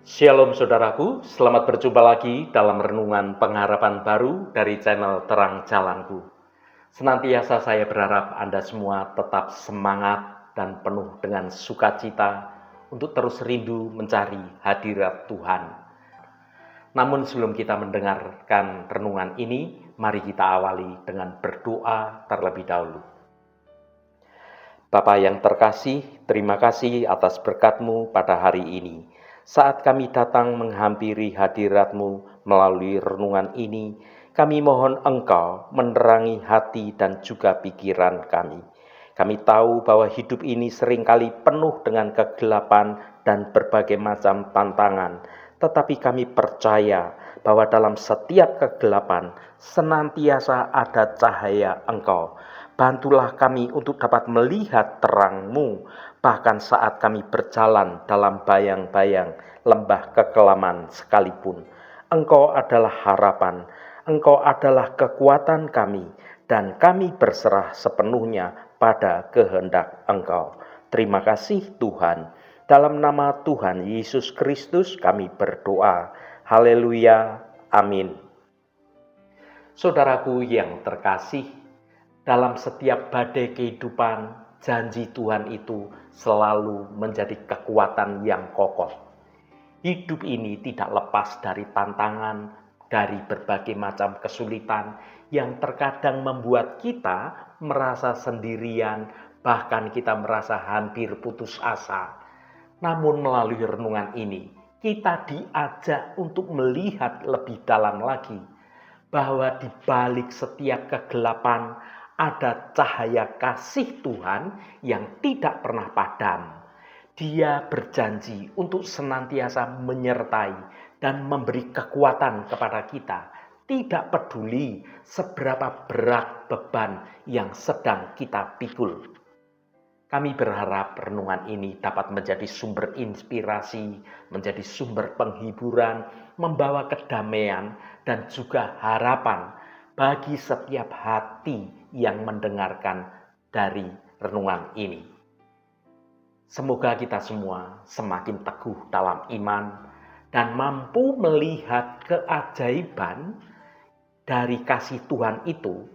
Shalom saudaraku, selamat berjumpa lagi dalam renungan pengharapan baru dari channel Terang Jalanku. Senantiasa saya berharap Anda semua tetap semangat dan penuh dengan sukacita untuk terus rindu mencari hadirat Tuhan. Namun sebelum kita mendengarkan renungan ini, mari kita awali dengan berdoa terlebih dahulu. Bapa yang terkasih, terima kasih atas berkat-Mu pada hari ini. Saat kami datang menghampiri hadirat-Mu melalui renungan ini, kami mohon Engkau menerangi hati dan juga pikiran kami. Kami tahu bahwa hidup ini seringkali penuh dengan kegelapan dan berbagai macam tantangan. Tetapi kami percaya bahwa dalam setiap kegelapan senantiasa ada cahaya Engkau. Bantulah kami untuk dapat melihat terang-Mu, bahkan saat kami berjalan dalam bayang-bayang lembah kekelaman sekalipun. Engkau adalah harapan, Engkau adalah kekuatan kami, dan kami berserah sepenuhnya pada kehendak Engkau. Terima kasih Tuhan. Dalam nama Tuhan Yesus Kristus kami berdoa. Haleluya. Amin. Saudaraku yang terkasih, dalam setiap badai kehidupan, janji Tuhan itu selalu menjadi kekuatan yang kokoh. Hidup ini tidak lepas dari tantangan, dari berbagai macam kesulitan yang terkadang membuat kita merasa sendirian, bahkan kita merasa hampir putus asa. Namun melalui renungan ini, kita diajak untuk melihat lebih dalam lagi bahwa di balik setiap kegelapan ada cahaya kasih Tuhan yang tidak pernah padam. Dia berjanji untuk senantiasa menyertai dan memberi kekuatan kepada kita, tidak peduli seberapa berat beban yang sedang kita pikul. Kami berharap renungan ini dapat menjadi sumber inspirasi, menjadi sumber penghiburan, membawa kedamaian dan juga harapan bagi setiap hati yang mendengarkan dari renungan ini. Semoga kita semua semakin teguh dalam iman dan mampu melihat keajaiban dari kasih Tuhan itu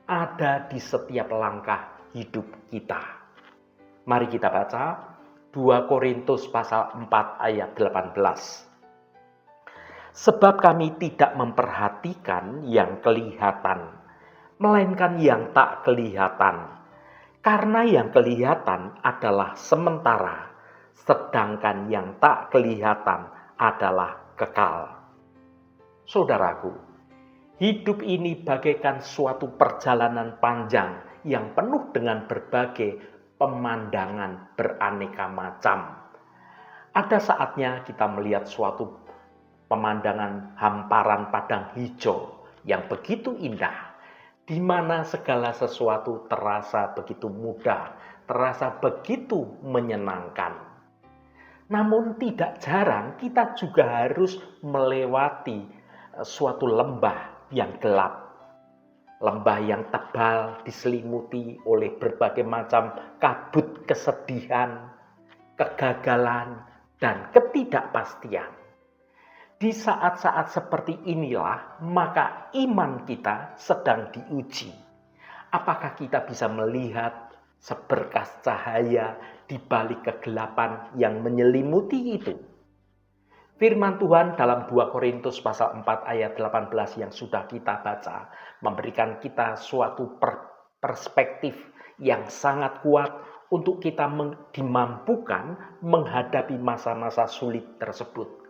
ada di setiap langkah hidup kita. Mari kita baca 2 Korintus pasal 4 ayat 18. Sebab kami tidak memperhatikan yang kelihatan, melainkan yang tak kelihatan. Karena yang kelihatan adalah sementara, sedangkan yang tak kelihatan adalah kekal. Saudaraku, hidup ini bagaikan suatu perjalanan panjang yang penuh dengan berbagai pemandangan beraneka macam. Ada saatnya kita melihat suatu pemandangan hamparan padang hijau yang begitu indah, di mana segala sesuatu terasa begitu mudah, terasa begitu menyenangkan. Namun tidak jarang kita juga harus melewati suatu lembah yang gelap. Lembah yang tebal diselimuti oleh berbagai macam kabut kesedihan, kegagalan, dan ketidakpastian. Di saat-saat seperti inilah, maka iman kita sedang diuji. Apakah kita bisa melihat seberkas cahaya di balik kegelapan yang menyelimuti itu? Firman Tuhan dalam 2 Korintus pasal 4 ayat 18 yang sudah kita baca memberikan kita suatu perspektif yang sangat kuat untuk kita dimampukan menghadapi masa-masa sulit tersebut.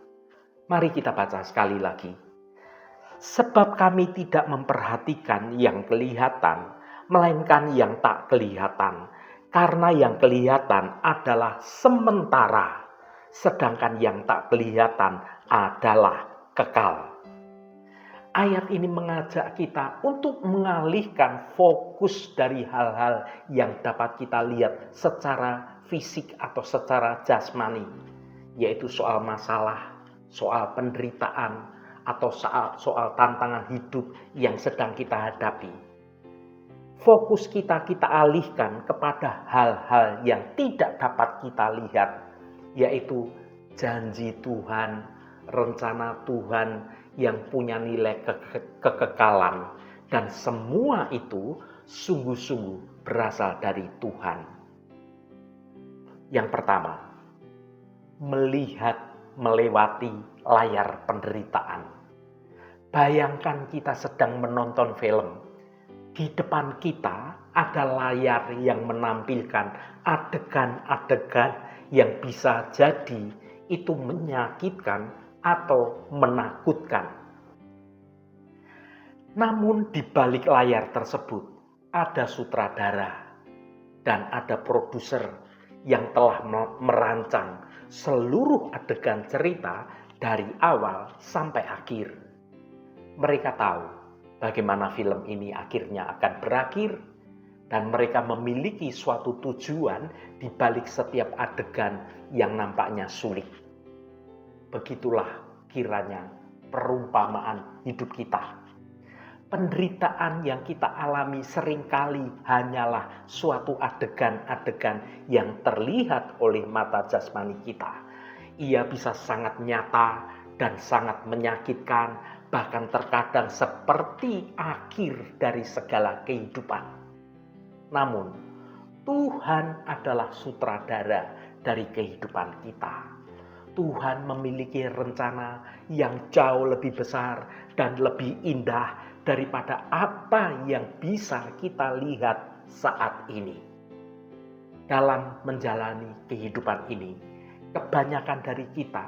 Mari kita baca sekali lagi. Sebab kami tidak memperhatikan yang kelihatan, melainkan yang tak kelihatan. Karena yang kelihatan adalah sementara, sedangkan yang tak kelihatan adalah kekal. Ayat ini mengajak kita untuk mengalihkan fokus dari hal-hal yang dapat kita lihat secara fisik atau secara jasmani, yaitu soal masalah, soal penderitaan, atau soal tantangan hidup yang sedang kita hadapi. Fokus kita alihkan kepada hal-hal yang tidak dapat kita lihat, yaitu janji Tuhan, rencana Tuhan yang punya nilai kekekalan, dan semua itu sungguh-sungguh berasal dari Tuhan. Yang pertama, melihat melewati layar penderitaan. Bayangkan kita sedang menonton film. Di depan kita ada layar yang menampilkan adegan-adegan yang bisa jadi itu menyakitkan atau menakutkan. Namun di balik layar tersebut ada sutradara dan ada produser yang telah merancang seluruh adegan cerita dari awal sampai akhir. Mereka tahu bagaimana film ini akhirnya akan berakhir, dan mereka memiliki suatu tujuan di balik setiap adegan yang nampaknya sulit. Begitulah kiranya perumpamaan hidup kita. Penderitaan yang kita alami seringkali hanyalah suatu adegan-adegan yang terlihat oleh mata jasmani kita. Ia bisa sangat nyata dan sangat menyakitkan, bahkan terkadang seperti akhir dari segala kehidupan. Namun, Tuhan adalah sutradara dari kehidupan kita. Tuhan memiliki rencana yang jauh lebih besar dan lebih indah daripada apa yang bisa kita lihat saat ini. Dalam menjalani kehidupan ini, kebanyakan dari kita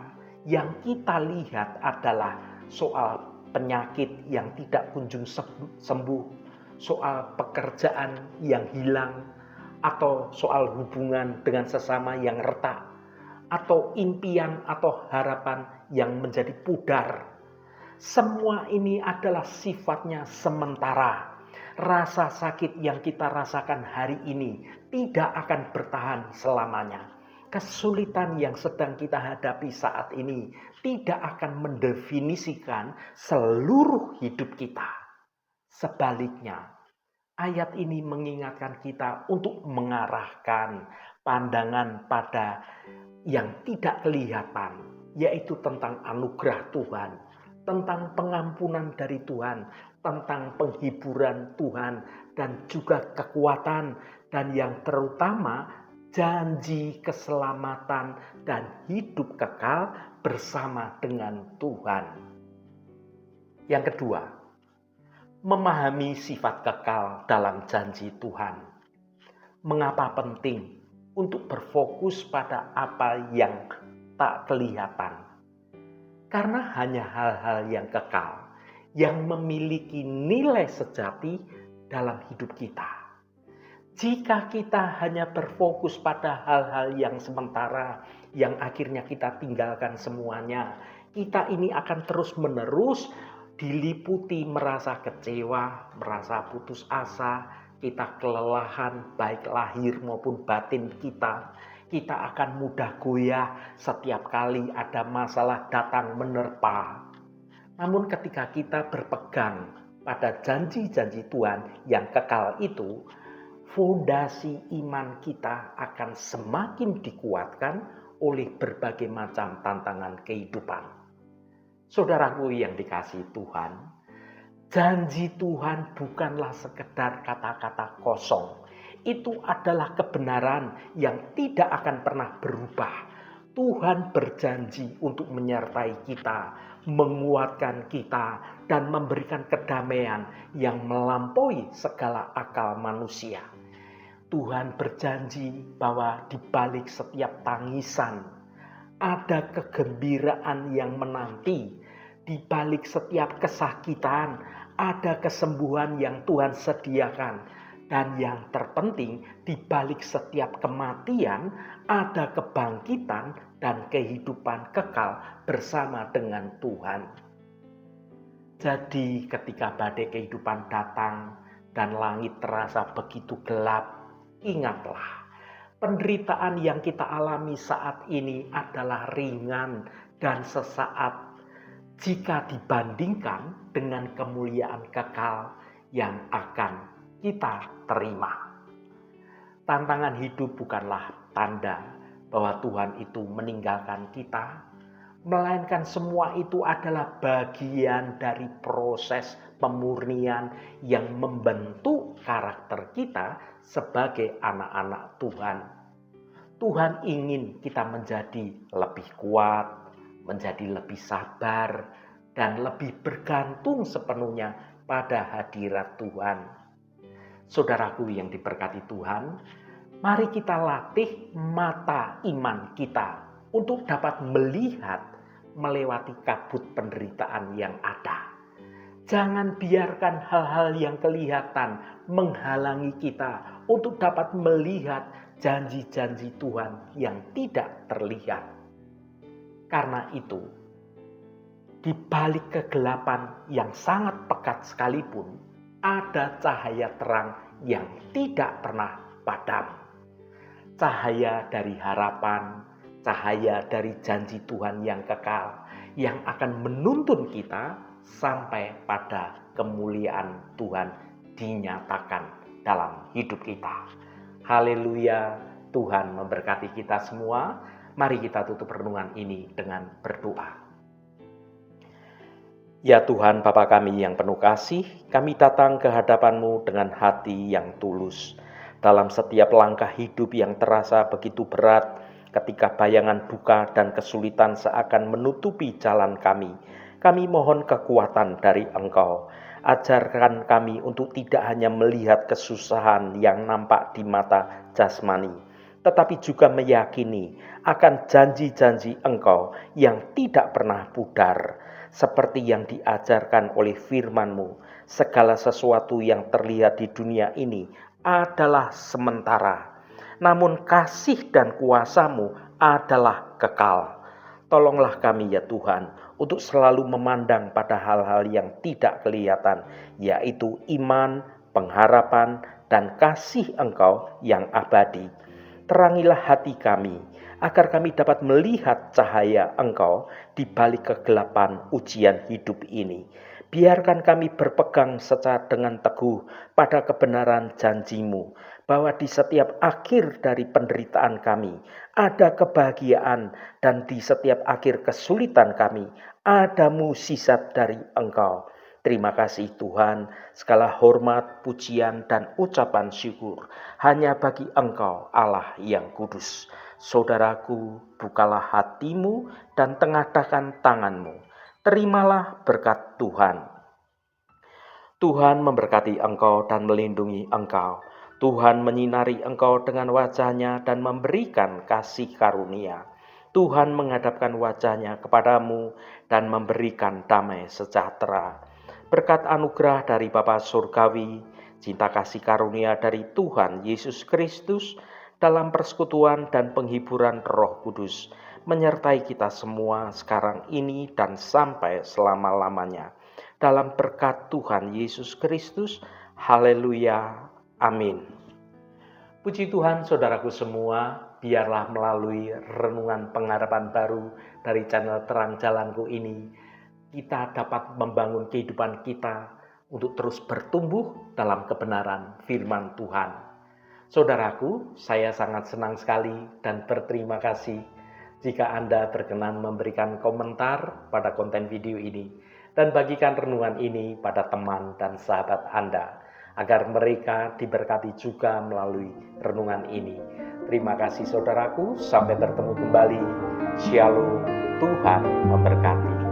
yang kita lihat adalah soal penyakit yang tidak kunjung sembuh, soal pekerjaan yang hilang, atau soal hubungan dengan sesama yang retak, atau impian atau harapan yang menjadi pudar. Semua ini adalah sifatnya sementara. Rasa sakit yang kita rasakan hari ini tidak akan bertahan selamanya. Kesulitan yang sedang kita hadapi saat ini tidak akan mendefinisikan seluruh hidup kita. Sebaliknya, ayat ini mengingatkan kita untuk mengarahkan pandangan pada yang tidak kelihatan, yaitu tentang anugerah Tuhan, tentang pengampunan dari Tuhan, tentang penghiburan Tuhan, dan juga kekuatan, dan yang terutama janji keselamatan dan hidup kekal bersama dengan Tuhan. Yang kedua, memahami sifat kekal dalam janji Tuhan. Mengapa penting untuk berfokus pada apa yang tak kelihatan? Karena hanya hal-hal yang kekal yang memiliki nilai sejati dalam hidup kita. Jika kita hanya berfokus pada hal-hal yang sementara, yang akhirnya kita tinggalkan semuanya, kita ini akan terus-menerus diliputi merasa kecewa, merasa putus asa, kita kelelahan baik lahir maupun batin kita. Kita akan mudah goyah setiap kali ada masalah datang menerpa. Namun ketika kita berpegang pada janji-janji Tuhan yang kekal itu, fondasi iman kita akan semakin dikuatkan oleh berbagai macam tantangan kehidupan. Saudaraku yang dikasihi Tuhan, janji Tuhan bukanlah sekedar kata-kata kosong. Itu adalah kebenaran yang tidak akan pernah berubah. Tuhan berjanji untuk menyertai kita, menguatkan kita, dan memberikan kedamaian yang melampaui segala akal manusia. Tuhan berjanji bahwa di balik setiap tangisan ada kegembiraan yang menanti. Di balik setiap kesakitan ada kesembuhan yang Tuhan sediakan. Dan yang terpenting, di balik setiap kematian ada kebangkitan dan kehidupan kekal bersama dengan Tuhan. Jadi ketika badai kehidupan datang dan langit terasa begitu gelap, ingatlah, penderitaan yang kita alami saat ini adalah ringan dan sesaat jika dibandingkan dengan kemuliaan kekal yang akan kita terima. Tantangan hidup bukanlah tanda bahwa Tuhan itu meninggalkan kita. melainkan semua itu adalah bagian dari proses pemurnian yang membentuk karakter kita sebagai anak-anak Tuhan. Tuhan ingin kita menjadi lebih kuat, menjadi lebih sabar, dan lebih bergantung sepenuhnya pada hadirat Tuhan. Saudaraku yang diberkati Tuhan, mari kita latih mata iman kita untuk dapat melihat melewati kabut penderitaan yang ada. Jangan biarkan hal-hal yang kelihatan menghalangi kita untuk dapat melihat janji-janji Tuhan yang tidak terlihat. Karena itu, di balik kegelapan yang sangat pekat sekalipun, ada cahaya terang yang tidak pernah padam. Cahaya dari harapan, cahaya dari janji Tuhan yang kekal, yang akan menuntun kita sampai pada kemuliaan Tuhan dinyatakan dalam hidup kita. Haleluya, Tuhan memberkati kita semua. Mari kita tutup renungan ini dengan berdoa. Ya Tuhan Bapa kami yang penuh kasih, kami datang ke hadapan-Mu dengan hati yang tulus. Dalam setiap langkah hidup yang terasa begitu berat, ketika bayangan duka dan kesulitan seakan menutupi jalan kami mohon kekuatan dari Engkau. Ajarkan kami untuk tidak hanya melihat kesusahan yang nampak di mata jasmani, tetapi juga meyakini akan janji-janji Engkau yang tidak pernah pudar. Seperti yang diajarkan oleh firman-Mu, segala sesuatu yang terlihat di dunia ini adalah sementara, namun kasih dan kuasa-Mu adalah kekal. Tolonglah kami ya Tuhan, untuk selalu memandang pada hal-hal yang tidak kelihatan, yaitu iman, pengharapan, dan kasih Engkau yang abadi. Terangilah hati kami, agar kami dapat melihat cahaya Engkau di balik kegelapan ujian hidup ini. Biarkan kami berpegang secara dengan teguh pada kebenaran janji-Mu, bahwa di setiap akhir dari penderitaan kami ada kebahagiaan, dan di setiap akhir kesulitan kami ada mukjizat dari Engkau. Terima kasih Tuhan, segala hormat, pujian, dan ucapan syukur hanya bagi Engkau Allah yang kudus. Saudaraku, bukalah hatimu dan tengadahkan tanganmu. Terimalah berkat Tuhan. Tuhan memberkati engkau dan melindungi engkau. Tuhan menyinari engkau dengan wajah-Nya dan memberikan kasih karunia. Tuhan menghadapkan wajah-Nya kepadamu dan memberikan damai sejahtera. Berkat anugerah dari Bapa Surgawi, cinta kasih karunia dari Tuhan Yesus Kristus, dalam persekutuan dan penghiburan Roh Kudus, menyertai kita semua sekarang ini dan sampai selama-lamanya. Dalam berkat Tuhan Yesus Kristus, haleluya, amin. Puji Tuhan saudaraku semua, biarlah melalui renungan pengharapan baru dari channel Terang Jalanku ini, kita dapat membangun kehidupan kita untuk terus bertumbuh dalam kebenaran firman Tuhan. Saudaraku, saya sangat senang sekali dan berterima kasih jika Anda berkenan memberikan komentar pada konten video ini dan bagikan renungan ini pada teman dan sahabat Anda, agar mereka diberkati juga melalui renungan ini. Terima kasih saudaraku, sampai bertemu kembali. Shalom, Tuhan memberkati.